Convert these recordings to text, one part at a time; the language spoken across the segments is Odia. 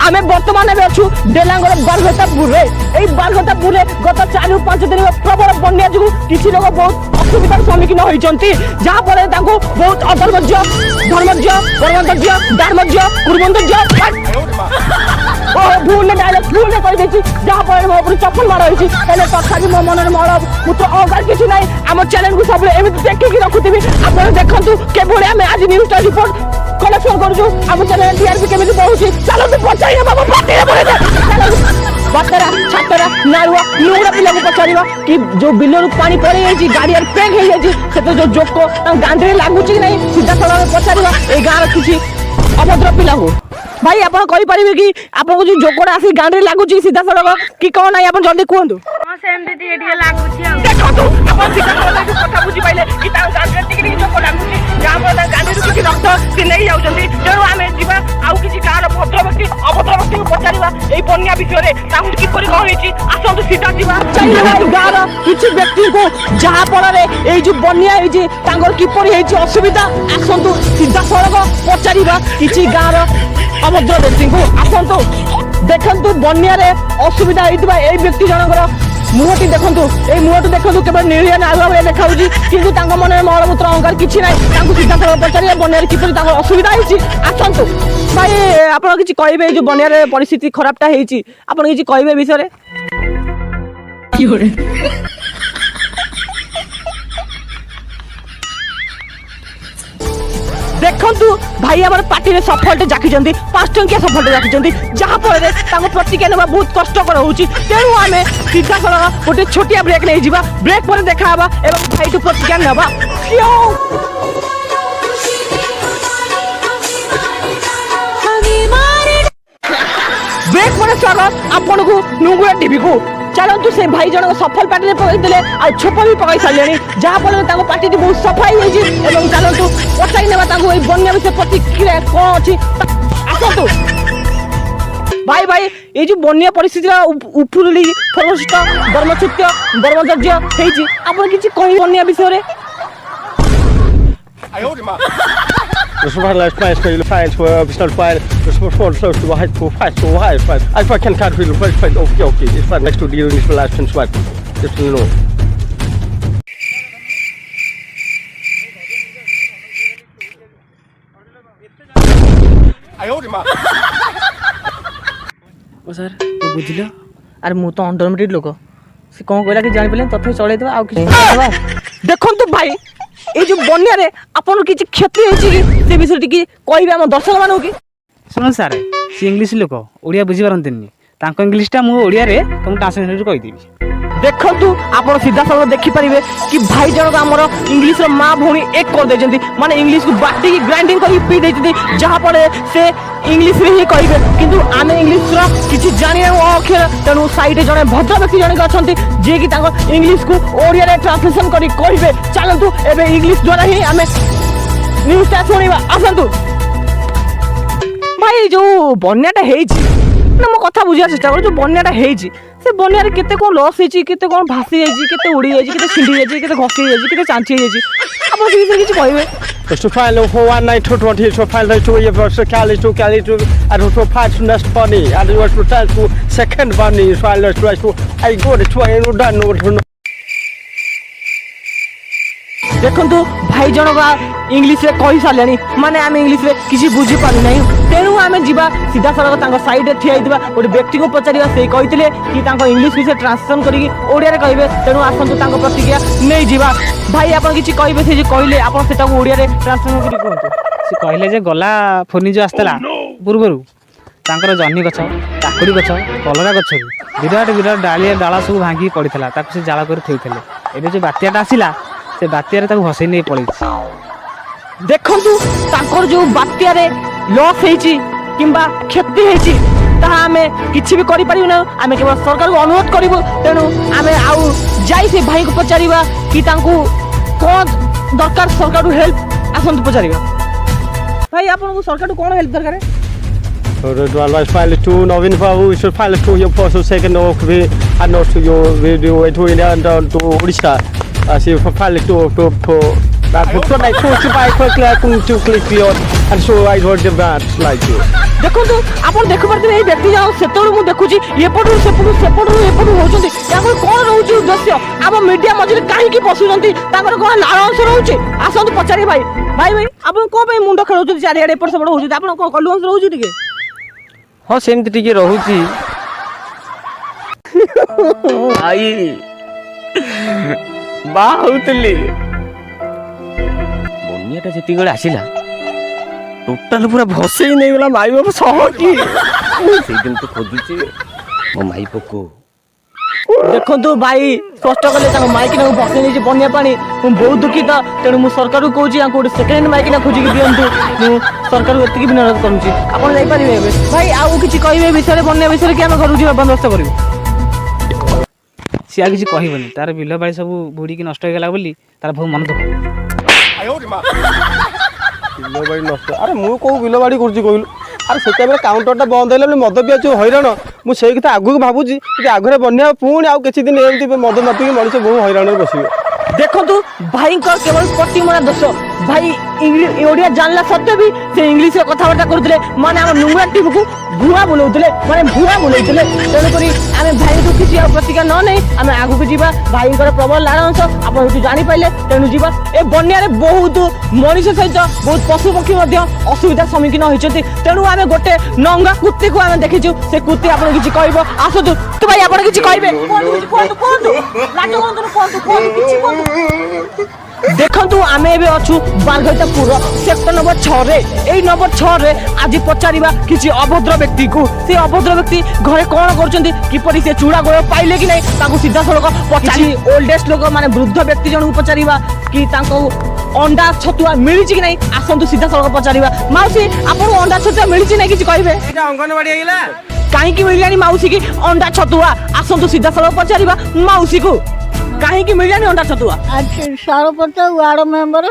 आमे वर्तमान में अच्छु डेलांगर बारघटापुर रे एई बारघटापुर रे गत 4-5 दिन प्रबल बन्या जो किसी लोग बहुत असुविधार सम्मुखीन होइचंती जहां पर तांको बहुत अधर्मज्य धर्मज्य परमज्य धर्मज्य कुर्मज्य ओ भूल ने डायलॉग भूल ने कहि देछि जहां पर मो ऊपर चप्पल मार होइछि एले तथापि मो मनर मळ मुत्र अगार किछि नै हम चैनल को सब एमिति देखि रखुथिबि आपण देखंतु के भले हम आज न्यूज रिपोर्ट कलेक्शन करू हम चैनल टीआरपी केमिति बहुछि चलो तू पचाइए बाबा पार्टी रे बोले चलो बतरा छातरा नारुआ नुगड़ा पिला को पचारिबा कि जो बिल्लो पानी पड़े जाइछि गाड़ी आर पैक हे जाइछि से तो जो जोको गांधी रे लागुछि नै सीधा सला पचारिबा ए गार किछि अभद्र पिला हो भाई आपण कहि परिबे कि आपण को जो जोकोडा आसी गांधी रे लागुछि सीधा सला कि कोन नै आपण जल्दी कहंतु हां सेम दीदी एडिया लागुछि आ देखो तो आपण सीधा सला कथा बुझि पाइले कि ता गांधी रे टिकरी जोको लागुछि जा पर गांधी रे किछि रक्त से नै जाउछंती जरो आमे जीवा आउ किछि कार भद्र व्यक्ति अभद्र व्यक्ति को पचारिबा एई बन्या विषय रे ताहु कि परि कोन हेछि आसंतु सीधा जीवा चाहिए भाई गार किछि व्यक्ति को जहा पर रे एई जो बन्या हेछि तांगर कि परि हेछि असुविधा आसंतु सीधा सला पचारिबा किछि गार अभद्र व्यक्ति को आसंतु देखंतु बन्या रे असुविधा हेतिबा एई व्यक्ति जनकर मुहटी देखंतु ए मुहटी देखंतु केवल निरिया नागुआ भले देखाउजी किंतु तांको मन मलमूत्र अहंकार किछि नै तांको सीधा सला पचारिया बन्या रे किपरि तांको असुविधा हेछि आसंतु भाई आपण किछि कहबे जो बन्या रे परिस्थिति खराबटा हेछि आपण किछि कहबे विषय रे की होरे देखंतु भाई हमर पार्टी रे सफलते जाखिजंती 5 टंकिया सफलते जाखिजंती जहां पर तांको प्रतिक्रिया नेबा बहुत कष्टकर होउची तेनु आमे सीधा सला गोटे छोटिया ब्रेक नै जिबा ब्रेक पर देखाबा एवं भाई टू प्रतिक्रिया नेबा ब्रेक पर स्वागत आपन को नुगुआ टीवी को चलतु से भाई जन सफल पार्टी रे पकई देले आ छोप भी पकई सालेनी जहां पर ताको पार्टी दी बहुत सफाई होई छी एवं चलतु पचाई नेबा ताको ए बन्या विषय प्रतिक्रिया कोन अछि आसतु भाई भाई ए जो बन्या परिस्थिति उपुरली फरस्ट धर्मचित्य धर्मजज्य हेई छी आपण किछि कहि बन्या विषय रे Das war live nice for you fight for official fight. This was for close to high to fight so high fight. I can can't really fight okay. It's fine next to the initial last and sweat. Just you know. ओ सर तो बुझिलो अरे मु तो अंडरमेटेड लोक से कोन कहला कि जानि पले तथे चले देबा आ कि देखंतु भाई ए जो बन्या रे आपन किछि क्षति हेछि से विषय टिकी कहबे हम दर्शक मानु कि सुन सारे सी इंग्लिश लोक ओडिया बुझी पारंतिनी तांको इंग्लिशटा मु ओडिया रे तुम ट्रांसलेट कहि देबी देखंतु आपन सीधा सब देखि परिबे कि भाई जनक हमर इंग्लिश रो मां भौणी एक कर देजंती माने इंग्लिश को बाटी की ग्राइंडिंग करी पी देजंती जहां पर से इंग्लिश रे ही कहबे किंतु आमे इंग्लिश रो किछि जानि ओ अक्षर तनु साइड जने भद्र व्यक्ति जने अछंती जे कि ताको इंग्लिश को ओडिया रे ट्रांसलेशन करी कहबे चलंतु एबे इंग्लिश द्वारा ही आमे न्यूज़ ता सुनिबा आसंतु भाई जो बन्याटा हेछि ना मो कथा बुझिया चेष्टा कर जो बन्याटा हेछि से बन्या रे केते कोन लॉस हेछि केते कोन भासी हेछि केते उड़ी हेछि केते छिंडी हेछि केते घसी हेछि केते चांची हेछि आपण से किछि कहबे Just to find out for 1 night to 20 to find out to your first Cali to and to fight next bunny and you want to try to second bunny is while let's try to I go to try and done no देखंतु भाई जनका इंग्लिश रे कहि सालेनी माने आमे इंग्लिश रे किछि बुझी पारि नै तेनु आमे जिबा सीधा सड़क तांको साइड रे ठिया दिबा ओडी व्यक्ति को पचारिबा से कहितले कि तांको इंग्लिश विषय ट्रांसलेशन करी ओडिया रे कहबे तेनु आसंतु तांको प्रतिक्रिया नै जिबा भाई आपण किछि कहबे से जे कहले आपण सेटा को ओडिया रे ट्रांसलेशन करी कोंतु से कहले जे गला फोनी जो आस्तला पूर्वरु तांकर जन्नी गछ काकुड़ी गछ कलरा गछ विराट डालिया डाला सब भांगी पड़िथला ताकु से जाला कर थेइथले एबे जे बातियाटा आसिला से बातिया रे ताकु हसै नै पळै देखंतु तांकर जो बातिया रे लॉस हेछि किंबा क्षति हेछि ताहा हमें किछि भी करि परिबो ना हमें केवल सरकार को अनुरोध करिवो तेनु हमें आउ जाई से भाई को पचारिबा कि तांको कोन दरकार सरकार को हेल्प आसंतु पचारिबा भाई आपन को सरकार को कोन हेल्प दरकार है So the one file to Novin Babu should file to your first second of we and not to your video to India and down to Odisha. As you file to That fortfarande är två till klippion and so I heard the bats like you. ଦେଖନ୍ତୁ ଆପଣ ଦେଖିପାରୁଥିବେ ଏଇ ବ୍ୟକ୍ତି ଯାକ ସେତେବେଳେ ମୁଁ ଦେଖୁଛି ଏପଟରୁ ସେପଟରୁ ଏପଟୁ ହଉଛନ୍ତି ତାଙ୍କର କ'ଣ ରହୁଛି ଉଦ୍ଦେଶ୍ୟ ଆମ ମିଡିଆ ମଝିରେ କାହିଁକି ପଶୁଛନ୍ତି ତାଙ୍କର କ'ଣ ଲାଳ ଅଂଶ ରହୁଛି ଆସନ୍ତୁ ପଚାରିବେ ଭାଇ ଆପଣ କ'ଣ ପାଇଁ ମୁଣ୍ଡ ଖେଳଉଛନ୍ତି ଚାରିଆଡ଼େ ଏପଟ ସେପଟ ହଉଛନ୍ତି ଆପଣ କ'ଣ କଲୁ ଅଂଶ ରହୁଛି ଟିକେ ହଁ ସେମିତି ଟିକେ ରହୁଛି ଭାଇ ବାହା ହଉଥିଲି ବନ୍ୟାଟା ଯେତିକିବେଳେ ଆସିଲା ଟୋଟାଲ ପୁରା ଭସେଇ ନେଇଗଲା ମାଇ ବାପ ସହ କି ସେଇଦିନ ତ ଖୋଜୁଛି ମୋ ମାଇ ପୋକ ଦେଖନ୍ତୁ ଭାଇ ସ୍ପଷ୍ଟ କଲେ ତାଙ୍କ ମାଇକିନାକୁ ଭସେଇ ନେଇଛି ବନ୍ୟା ପାଣି ମୁଁ ବହୁତ ଦୁଃଖିତ ତେଣୁ ମୁଁ ସରକାରକୁ କହୁଛି ତାଙ୍କୁ ଗୋଟେ ସେକେଣ୍ଡ ମାଇକିନା ଖୋଜିକି ଦିଅନ୍ତୁ ମୁଁ ସରକାରକୁ ଏତିକି ବିନୋଦ କରୁଛି ଆପଣ ଯାଇପାରିବେ ଏବେ ଭାଇ ଆଉ କିଛି କହିବେ ଏ ବିଷୟରେ ବନ୍ୟା ବିଷୟରେ କି ଆମେ ଘରକୁ ଯିବା ବନ୍ଦୋବସ୍ତ କରିବୁ ସିଏ ଆଉ କିଛି କହିବନି ତାର ବିଲ ବାଡ଼ି ସବୁ ବୁଡ଼ିକି ନଷ୍ଟ ହେଇଗଲା ବୋଲି ତାର ବହୁତ ମନ ଦୁଃଖ ବିଲ ବାଡ଼ି ନଷ୍ଟ ଆରେ ମୁଁ କୋଉ ବିଲ ବାଡ଼ି କରୁଛି କହିଲୁ ଆରେ ସେତେବେଳେ କାଉଣ୍ଟରଟା ବନ୍ଦ ହେଲା ବୋଲି ମଦ ପିଆ ଯୋଉ ହଇରାଣ ମୁଁ ସେଇ କଥା ଆଗକୁ ଭାବୁଛି ଯଦି ଆଗରେ ବନ୍ୟା ପୁଣି ଆଉ କିଛି ଦିନ ଏମିତି ମଦ ନ ପିଇକି ମଣିଷ ବହୁ ହଇରାଣରେ ବସିବେ ଦେଖନ୍ତୁ ଭାଇଙ୍କର କେବଳ ପଟିମରା ଦୋଷ ଭାଇ ଓଡ଼ିଆ ଜାଣିଲା ସତ୍ତ୍ୱେ ବି ସେ ଇଂଲିଶରେ କଥାବାର୍ତ୍ତା କରୁଥିଲେ ମାନେ ଆମ ନୁଙ୍ଗା ଟିଭିକୁ ଭୁଆ ବୁଲଉଥିଲେ ତେଣୁକରି ଆମେ ଭାଇଙ୍କୁ କିଛି ଆଉ ପ୍ରତିକ୍ରିୟା ନ ନେଇ ଆମେ ଆଗକୁ ଯିବା ଭାଇଙ୍କର ପ୍ରବଳ ଲାଳ ଅଂଶ ଆପଣ ଏଠୁ ଜାଣିପାରିଲେ ତେଣୁ ଯିବା ଏ ବନ୍ୟାରେ ବହୁତ ମଣିଷ ସହିତ ବହୁତ ପଶୁପକ୍ଷୀ ମଧ୍ୟ ଅସୁବିଧାର ସମ୍ମୁଖୀନ ହୋଇଛନ୍ତି ତେଣୁ ଆମେ ଗୋଟେ ନଙ୍ଗା କୁତ୍ତିକୁ ଆମେ ଦେଖିଛୁ ସେ କୁତ୍ତି ଆପଣ କିଛି କହିବ ଆସନ୍ତୁ ଭାଇ ଆପଣ କିଛି କହିବେ ଦେଖନ୍ତୁ ଆମେ ଏବେ ଅଛୁ ବାରଘଇତାପୁର ସେକ୍ଟର ନମ୍ବର 6 ରେ ଏଇ ନମ୍ବର 6 ରେ ଆଜି ପଚାରିବା କିଛି ଅଭଦ୍ର ବ୍ୟକ୍ତିକୁ ସେ ଅଭଦ୍ର ବ୍ୟକ୍ତି ଘରେ କ'ଣ କରୁଛନ୍ତି କିପରି ସେ ଚୁଡ଼ା ଗୋଳ ପାଇଲେ କି ନାହିଁ ତାଙ୍କୁ ସିଧାସଳଖ ପଚାରି ଓଲ୍ଡେଷ୍ଟ ଲୋକ ମାନେ ବୃଦ୍ଧ ବ୍ୟକ୍ତି ଜଣଙ୍କୁ ପଚାରିବା କି ତାଙ୍କୁ ଅଣ୍ଡା ଛତୁଆ ମିଳିଛି କି ନାହିଁ ଆସନ୍ତୁ ସିଧାସଳଖ ପଚାରିବା ମାଉସୀ ଆପଣଙ୍କୁ ଅଣ୍ଡା ଛତୁଆ ମିଳିଛି ନାହିଁ କିଛି କହିବେ ଅଙ୍ଗନବାଡି ହେଇଗଲା କାହିଁକି ମିଳିଲାନି ମାଉସୀ କି ଅଣ୍ଡା ଛତୁଆ ଆସନ୍ତୁ ସିଧାସଳଖ ପଚାରିବା ମାଉସୀକୁ କାହିଁକି ମିଳିଲାନି ଅଣ୍ଡା ଛତୁଆ ସରପଞ୍ଚ ୱାର୍ଡ ମେମ୍ବର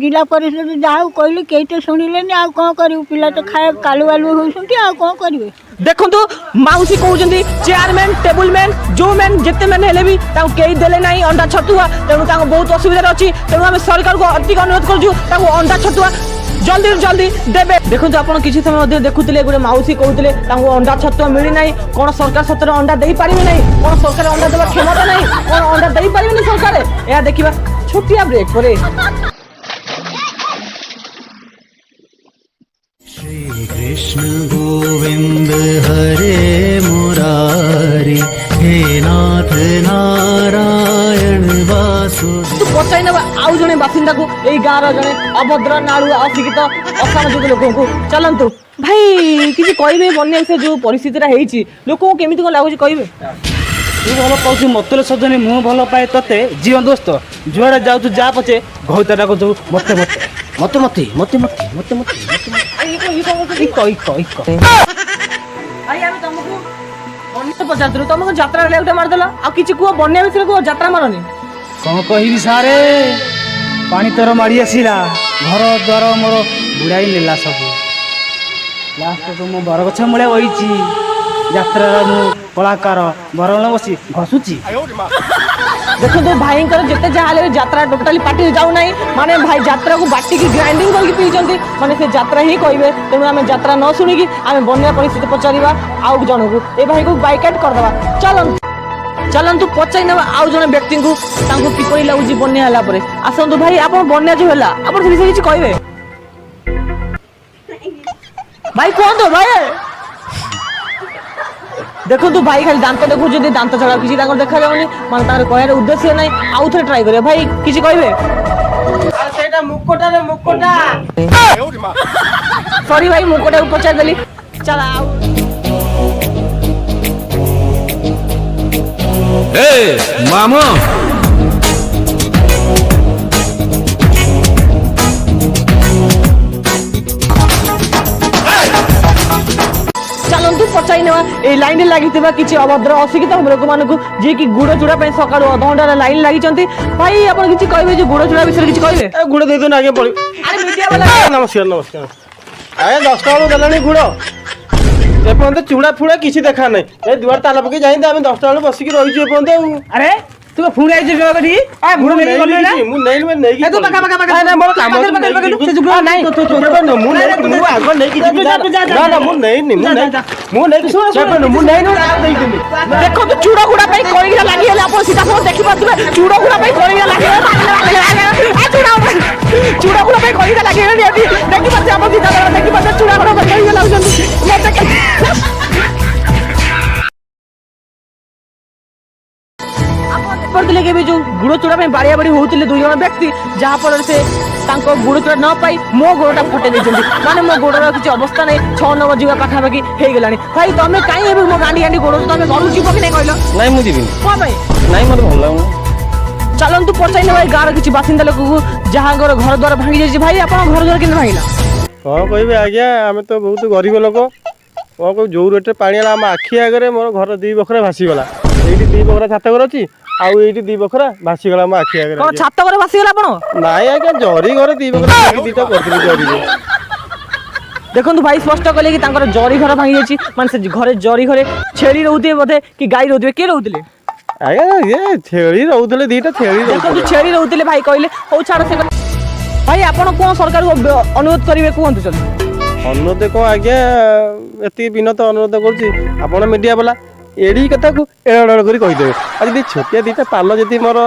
ଜିଲ୍ଲା ପରିଷଦ ଯାହା କହିଲେ କେହି ତ ଶୁଣିଲେନି ଆଉ କ'ଣ କରିବୁ ପିଲା ତ ଖାଇବା କାଲୁବାଲୁ ହେଉଛନ୍ତି ଆଉ କ'ଣ କରିବେ ଦେଖନ୍ତୁ ମାଉସୀ କହୁଛନ୍ତି ଚେୟାରମ୍ୟାନ୍ ଟେବୁଲମ୍ୟାନ୍ ଯୋଉମ୍ୟାନ୍ ଯେତେ ମ୍ୟାନ୍ ହେଲେ ବି ତାଙ୍କୁ କେହି ଦେଲେ ନାହିଁ ଅଣ୍ଡା ଛତୁଆ ତେଣୁ ତାଙ୍କୁ ବହୁତ ଅସୁବିଧାରେ ଅଛି ତେଣୁ ଆମେ ସରକାରକୁ ଅଧିକ ଅନୁରୋଧ କରୁଛୁ ତାଙ୍କୁ ଅଣ୍ଡା ଛତୁଆ ଜଲ୍ଦି ଦେବେ ଦେଖନ୍ତୁ ଆପଣ କିଛି ସମୟ ମଧ୍ୟ ଦେଖୁଥିଲେ ଗୋଟେ ମାଉସୀ କହୁଥିଲେ ତାଙ୍କୁ ଅଣ୍ଡା ଛତୁଆ ମିଳିନାହିଁ କ'ଣ ସରକାର ସତରେ ଅଣ୍ଡା ଦେଇପାରିବେ ନାହିଁ କ'ଣ ସରକାର ଅଣ୍ଡା ଦେବା କ୍ଷମତା ନାହିଁ କ'ଣ ଅଣ୍ଡା ଦେଇପାରିବେନି ସରକାର ଏହା ଦେଖିବା ଛୋଟିଆ ବ୍ରେକ୍ ପରେ कृष्ण गोविंद हरे मुरारी हे नाथ नारायण वासुदेव ପଚାରି ନେବା ଆଉ ଜଣେ ବାସିନ୍ଦାକୁ ଏଇ ଗାଁର ଜଣେ ଅଭଦ୍ର ନାଳୁଆ ଅଶିକ୍ଷିତ ଅସାମାଜିକ ଲୋକଙ୍କୁ ଚାଲନ୍ତୁ ଭାଇ କିଛି କହିବେ ବନ୍ୟା ବିଷୟରେ ଯୋଉ ପରିସ୍ଥିତିଟା ହେଇଛି ଲୋକଙ୍କୁ କେମିତି କ'ଣ ଲାଗୁଛି କହିବେ ତୁ ଭଲ ପାଉଛୁ ମତଲେ ସଜନି ମୁଁ ଭଲ ପାଏ ତତେ ଝିଅ ଦୋସ୍ତ ଯୁଆଡ଼େ ଯାଉଛୁ ଯା ପଛେ ଘଇତା ଡାକୁ ଯାଉ ମତେ ଭାଇ ଆମେ ତମକୁ ବନ୍ୟା ପଚାରୁଥିଲୁ ତମକୁ ଯାତ୍ରା ଗୋଟେ ମାରିଦେଲ ଆଉ କିଛି କୁହ ବନ୍ୟା ବିଷୟରେ କୁହ ଯାତ୍ରା ମାରନି କ'ଣ କହିବି ସାରେ ପାଣି ତର ମାଡ଼ି ଆସିଲା ଘର ଦ୍ୱାର ମୋର ବୁଡ଼ାଇ ନେଲା ସବୁ ଲାଷ୍ଟକୁ ମୁଁ ବରଗଛ ମୂଳେ ବଇଛି ଯାତ୍ରାର ମୁଁ କଳାକାର ବରଳ ବସି ଘଷୁଛି ଦେଖନ୍ତୁ ଭାଇଙ୍କର ଯେତେ ଯାହା ହେଲେ ଯାତ୍ରା ଟୋଟାଲି ପାଟିରେ ଯାଉନାହିଁ ମାନେ ଭାଇ ଯାତ୍ରାକୁ ବାଟିକି ଗ୍ରାଇଣ୍ଡିଙ୍ଗ କରିକି ପିଇଛନ୍ତି ମାନେ ସେ ଯାତ୍ରା ହିଁ କହିବେ ତେଣୁ ଆମେ ଯାତ୍ରା ନ ଶୁଣିକି ଆମେ ବନ୍ୟା ପରିସ୍ଥିତି ପଚାରିବା ଆଉ ଜଣକୁ ଏ ଭାଇକୁ ବାଇକାଟ୍ କରିଦେବା ଚାଲନ୍ତୁ ପଚାରି ନେବା ଆଉ ଜଣେ ବ୍ୟକ୍ତିଙ୍କୁ ତାଙ୍କୁ କିପରି ଲାଗୁଛି ବନ୍ୟା ହେଲା ପରେ ଆସନ୍ତୁ ଭାଇ ଆପଣ ବନ୍ୟା ଯୋଉ ହେଲା ଆପଣ ସେ ବିଷୟରେ କିଛି କହିବେ ଭାଇ କୁହନ୍ତୁ ଭାଇ ଦେଖନ୍ତୁ ଭାଇ ଖାଲି ଦାନ୍ତ ଦେଖୁଛନ୍ତି ଦାନ୍ତ ଛଡ଼ା କିଛି ତାଙ୍କର ଦେଖାଯାଉନି ମାନେ ତାଙ୍କର କହିବାର ଉଦ୍ଦେଶ୍ୟ ନାହିଁ ଆଉ ଥରେ ଟ୍ରାଏ କରିବେ ଭାଇ କିଛି କହିବେ ସରି ଭାଇ ମୁକଟାକୁ ପଚାରିଦେଲି ଚାଲ ଆଉ मामो ଚାଲନ୍ତୁ ପଚାରି ନେବା ଏଇ ଲାଇନରେ ଲାଗିଥିବା କିଛି ଅଭଦ୍ର ଅଶିକ୍ଷିତ ଲୋକମାନଙ୍କୁ ଯିଏକି ଗୁଡ଼ ଚୁଡ଼ା ପାଇଁ ସକାଳୁ ଅଧଘଣ୍ଟାର ଲାଇନ ଲାଗିଛନ୍ତି ଭାଇ ଆପଣ କିଛି କହିବେ ଯେ ଗୁଡ଼ ଚୁଡ଼ା ବିଷୟରେ କିଛି କହିବେ ଗୁଡ଼ ଦେଇଦେଉନ ଆଜ୍ଞା ପଳେଇ ଆରେ ମିଡିଆ ବାଲା ନମସ୍କାର ଆଜ୍ଞା 10ଟା ବେଳୁ ଦେଲାଣି ଗୁଡ଼ ଏପର୍ଯ୍ୟନ୍ତ ଚୁଡ଼ା ଫୁଡ଼ା କିଛି ଦେଖା ନାହିଁ ଏ ଦୁଆର ତାଲା ପକେଇ ଯାଇନ୍ତି ଆମେ 10ଟା ବେଳୁ ବସିକି ରହିଛୁ ଏପର୍ଯ୍ୟନ୍ତ ଆଉ ଆରେ ତୁ ଫୁଣି ଆଇଛୁ ବିବାହ କରି ମୁଁ ନେଇକି ଏ ତୁ ପାଖା ପାଖା ପାଖା ନା ମୋର କାମ ପାଖରେ ପାଖରେ ପାଖରେ ସେ ଯୁଗ ନାଇଁ ମୁଁ ଆଗ ନେଇକି ଯିବି ନା ମୁଁ ନେଇନି ଦେଖନ୍ତୁ ଚୁଡ଼ ଗୁଡା ପାଇଁ କଳିଗା ଲାଗିଗଲେ ଆପଣ ସିଧା ଆପଣ ଦେଖିପାରୁଥିବେ ଚୁଡ଼ ଗୁଡା ପାଇଁ କଳିଗା ଲାଗିଗଲେ ଚୁଡ଼ା ଗୁଡା ପାଇଁ କଳିଗା ଲାଗିଗଲେ ଏଠି ଦେଖିପାରୁଥିବେ ଆପଣ ସିଧା ଦେଖିପାରୁଥିବେ ଚୁଡ଼ା ଗୁଡା ପାଇଁ କଳିଗା ଲାଗୁଛନ୍ତି କରିଥିଲେ କି ଯୋଉ ଗୁଡ଼ ଚୁଡ଼ା ପାଇଁ ବାଡ଼ିଆ ବାଡ଼ି ହଉଥିଲେ ଦୁଇ ଜଣ ବ୍ୟକ୍ତି ଯାହାଫଳରେ ସେ ତାଙ୍କ ଗୁଡ଼ ଚୁଡ଼ା ନ ପାଇ ମୋ ଗୋଡ଼ଟା ଫଟେଇ ଦେଇଛନ୍ତି ମାନେ ମୋ ଗୋଡ଼ର କିଛି ଅବସ୍ଥା ନାହିଁ 6 9 ଯିବା ପାଖାପାଖି ହେଇଗଲାଣି ଭାଇ ତମେ କାହିଁ ଏବେ ମୋ ଗାଣ୍ଡି ଗାଣ୍ଡି ଗୋଡ଼ ତମେ ଘରକୁ ଯିବ କି ନାହିଁ କହିଲ ନାଇଁ ମୁଁ ଯିବିନି କ'ଣ ପାଇଁ ନାଇଁ ମୋତେ ଭଲ ଲାଗୁନି ଚାଲନ୍ତୁ ପଚାରି ନେବା ଏଇ ଗାଁର କିଛି ବାସିନ୍ଦା ଲୋକକୁ ଯାହାଙ୍କର ଘର ଦ୍ୱାର ଭାଙ୍ଗି ଯାଇଛି ଭାଇ ଆପଣଙ୍କ ଘର ଦ୍ୱାର କେମିତି ଭାଙ୍ଗିଲା କ'ଣ କହିବି ଆଜ୍ଞା ଆମେ ତ ବହୁତ ଗରିବ ଲୋକ କ'ଣ କହିବି ଯୋଉ ରେଟ୍ରେ ପାଣି ହେଲା ଆମ ଆଖି ଆଗରେ ମୋର ଘର 2 ବଖରା ଭାସିଗଲା ଏଇଠି 2 ବଖରା ଛାତ ଘର ଅଛି ଆଉ ଏଇଠି 2 ବଖରା ଭାସିଗଲା ଆମ ଆଖି ଆଗରେ କ'ଣ ଛାତ ଘରେ ଭାସିଗଲା ଆପଣ ନାଇଁ ଆଜ୍ଞା ଜରି ଘରେ 2 ବଖରା ଦିଟା କରିଥିଲି ଜରିରେ ଦେଖନ୍ତୁ ଭାଇ ସ୍ପଷ୍ଟ କଲେ କି ତାଙ୍କର ଜରି ଘର ଭାଙ୍ଗି ଯାଇଛି ମାନେ ସେ ଘରେ ଜରି ଘରେ ଛେଳି ରହୁଥିବେ ବୋଧେ କି ଗାଈ ରହୁଥିବେ କିଏ ରହୁଥିଲେ ଆଜ୍ଞା ଇଏ ଛେଳି ରହୁଥିଲେ ଦିଟା ଛେଳି ଦେଖନ୍ତୁ ଛେଳି ରହୁଥିଲେ ଭାଇ କହିଲେ ହଉ ଛାଡ଼ ସେ ଭାଇ ଆପଣ କ'ଣ ସରକାରକୁ ଅନୁରୋଧ କରିବେ କୁହନ୍ତୁ ଚଲ ଅନୁରୋଧ କ'ଣ ଆଜ୍ଞା ଏତିକି ବିନତ ଅନୁରୋଧ କରୁଛି ଆପଣ ମିଡ଼ିଆ ବାଲା ଏଡି କଥାକୁ ଏଡ଼ କରି କହିଦେବେ ଆଉ ଯଦି ଛୋଟିଆ ଦିଟା ପାଲ ଯଦି ମୋର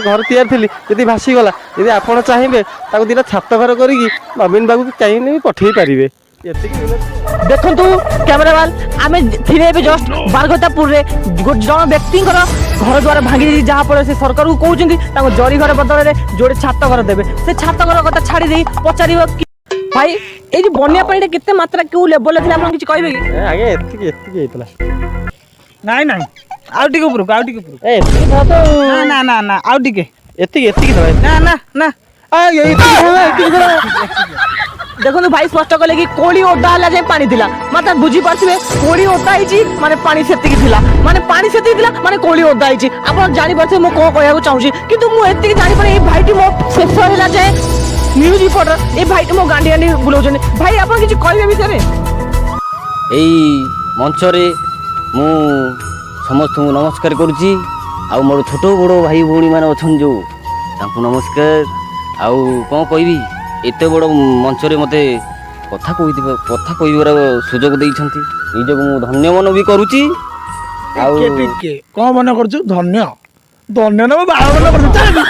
ଘର ତିଆରି ଥିଲି ଯଦି ଭାସିଗଲା ଯଦି ଆପଣ ଚାହିଁବେ ତାକୁ ଦିଟା ଛାତ ଘର କରିକି ନବୀନ ବାବୁକୁ ଚାହିଁଲେ ବି ପଠେଇ ପାରିବେ ଏତିକି ଦେଖନ୍ତୁ କ୍ୟାମେରାମ୍ୟାନ୍ ଆମେ ଥିଲେ ଏବେ ଜଷ୍ଟ ବାରଘତାପୁରରେ ଜଣେ ବ୍ୟକ୍ତିଙ୍କର ଘର ଦ୍ୱାରା ଭାଙ୍ଗି ଯାଇଛି ଯାହାଫଳରେ ସେ ସରକାରକୁ କହୁଛନ୍ତି ତାଙ୍କ ଜରି ଘର ବଦଳରେ ଯୋଡ଼େ ଛାତ ଘର ଦେବେ ସେ ଛାତ ଘର କଥା ଛାଡ଼ି ଦେଇ ପଚାରିବ କି ଭାଇ ଏଇ ଯୋଉ ବନ୍ୟା ପାଣିଟା କେତେ ମାତ୍ରା କେଉଁ ଲେବଲରେ ଥିଲା ଆପଣ କିଛି କହିବେ କି ଆଜ୍ଞା ଏତିକି ହେଇଥିଲା ନାଇଁ ନାଇଁ ଆଉ ଟିକେ ଉପରକୁ ଆଉ ଟିକେ ଉପରକୁ ଏତିକି ଥିଲା ତ ନା ନା ନା ଆଉ ଟିକେ ଏତିକି ଥିଲା ନା ନା ନା ଦେଖନ୍ତୁ ଭାଇ ସ୍ପଷ୍ଟ କଲେ କି କୋଳି ଓଦା ହେଲା ଯାଏ ପାଣି ଥିଲା ମାନେ ବୁଝିପାରୁଥିବେ କୋଳି ଓଦା ହେଇଛି ମାନେ ପାଣି ସେତିକି ଥିଲା ମାନେ ପାଣି ସେତିକି ଥିଲା ମାନେ କୋଳି ଓଦା ହେଇଛି ଆପଣ ଜାଣିପାରୁଥିବେ ମୁଁ କ'ଣ କହିବାକୁ ଚାହୁଁଛି କିନ୍ତୁ ମୁଁ ଏତିକି ଜାଣିପାରେ ଏଇ ଭାଇଟି ମୋ ଶେଷ ହେଲା ଯାଏ ନ୍ୟୁଜ୍ ରିପୋର୍ଟର ଏଇ ଭାଇଟି ମୋ ଗାଣ୍ଡି ଗାଣ୍ଡି ବୁଲାଉଛନ୍ତି ଭାଇ ଆପଣ କିଛି କହିବେ ବିଷୟରେ ଏଇ ମଞ୍ଚରେ ମୁଁ ସମସ୍ତଙ୍କୁ ନମସ୍କାର କରୁଛି ଆଉ ମୋର ଛୋଟ ବଡ଼ ଭାଇ ଭଉଣୀମାନେ ଅଛନ୍ତି ଯେଉଁ ତାଙ୍କୁ ନମସ୍କାର ଆଉ କ'ଣ କହିବି ଏତେ ବଡ଼ ମଞ୍ଚରେ ମୋତେ କଥା କହିବାର ସୁଯୋଗ ଦେଇଛନ୍ତି ନିଜକୁ ମୁଁ ଧନ୍ୟ ମନ ବି କରୁଛି ଆଉ କ'ଣ ମନେ କରୁଛୁ ଧନ୍ୟ ଧନ୍ୟ ନା ବାହାଘର କରୁଛୁ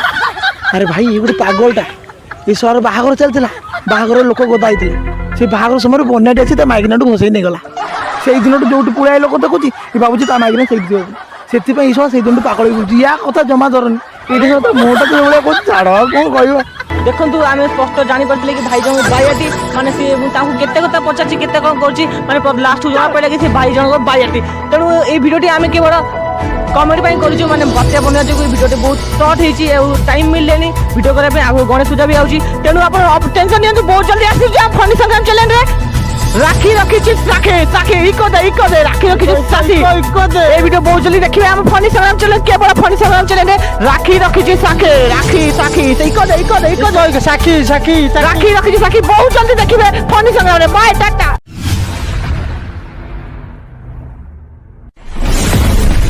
ଆରେ ଭାଇ ଏ ଗୋଟେ ପାଗଳଟା ଏ ସହର ବାହାଘର ଚାଲିଥିଲା ବାହାଘର ଲୋକ ଗଦା ହେଇଥିଲେ ସେ ବାହାଘର ସମୟରେ ବନ୍ୟାଟି ଆସି ତା ମାଇକିନାଠୁ ଭସେଇ ନେଇଗଲା ସେଇ ଦିନଠୁ ଯୋଉଠି ପୁଳାଏ ଲୋକ ଦେଖୁଛି ଏ ଭାବୁଛି ତା ମାଇକିନା ସେଇଠି ଥିବ ସେଥିପାଇଁ ଏ ସହ ସେଇ ଦିନଠୁ ପାଗଳ ହେଇଯାଉଛି ୟା କଥା ଜମା ଧରନି ଏଇଠି ସହ ମୁହଁଟା ଯୋଉଭଳିଆ କହୁଛି ଛାଡ଼ ଆଉ କ'ଣ କହିବ ଦେଖନ୍ତୁ ଆମେ ସ୍ପଷ୍ଟ ଜାଣିପାରିଥିଲେ କି ଭାଇ ଜଣକ ବାୟାଟି ମାନେ ସେ ତାଙ୍କୁ କେତେ କଥା ପଚାରିଛି କେତେ କ'ଣ କରୁଛି ମାନେ ଲାଷ୍ଟକୁ ଜଣା ପଡ଼ିଲା କି ସେ ଭାଇ ଜଣକ ବାୟାଟି ତେଣୁ ଏଇ ଭିଡ଼ିଓଟି ଆମେ କେବଳ କମେଡି ପାଇଁ କରିଛୁ ମାନେ ବାତ୍ୟା ବନ୍ୟା ଯୋଗୁଁ ଏଇ ଭିଡ଼ିଓଟି ବହୁତ ସର୍ଟ ହେଇଛି ଆଉ ଟାଇମ୍ ମିଳିଲେନି ଭିଡ଼ିଓ କରିବା ପାଇଁ ଆଗକୁ ଗଣେଶ ପୂଜା ବି ଆଉଛି ତେଣୁ ଆପଣ ଟେନସନ୍ ନିଅନ୍ତୁ ବହୁତ ଜଲ୍ଦି ଆସିଛୁ ଆମ ଫନି ସଂଗ୍ରାମ ଚ୍ୟାନେଲରେ রাখি রাখিছি সাখে সাখে ইকো দে রাখি রাখিছি সাখি এই ভিডিও বহুত জলদি দেখবে আমার ফনি সংগ্রাম চ্যানেল কেবল ফনি সংগ্রাম চ্যানেলে রাখি রাখিছি সাখে রাখি সাখি ইকো দে সাখি রাখি রাখিছি সাখি বহুত জলদি দেখবে ফনি সংগ্রামে বাই টাটা।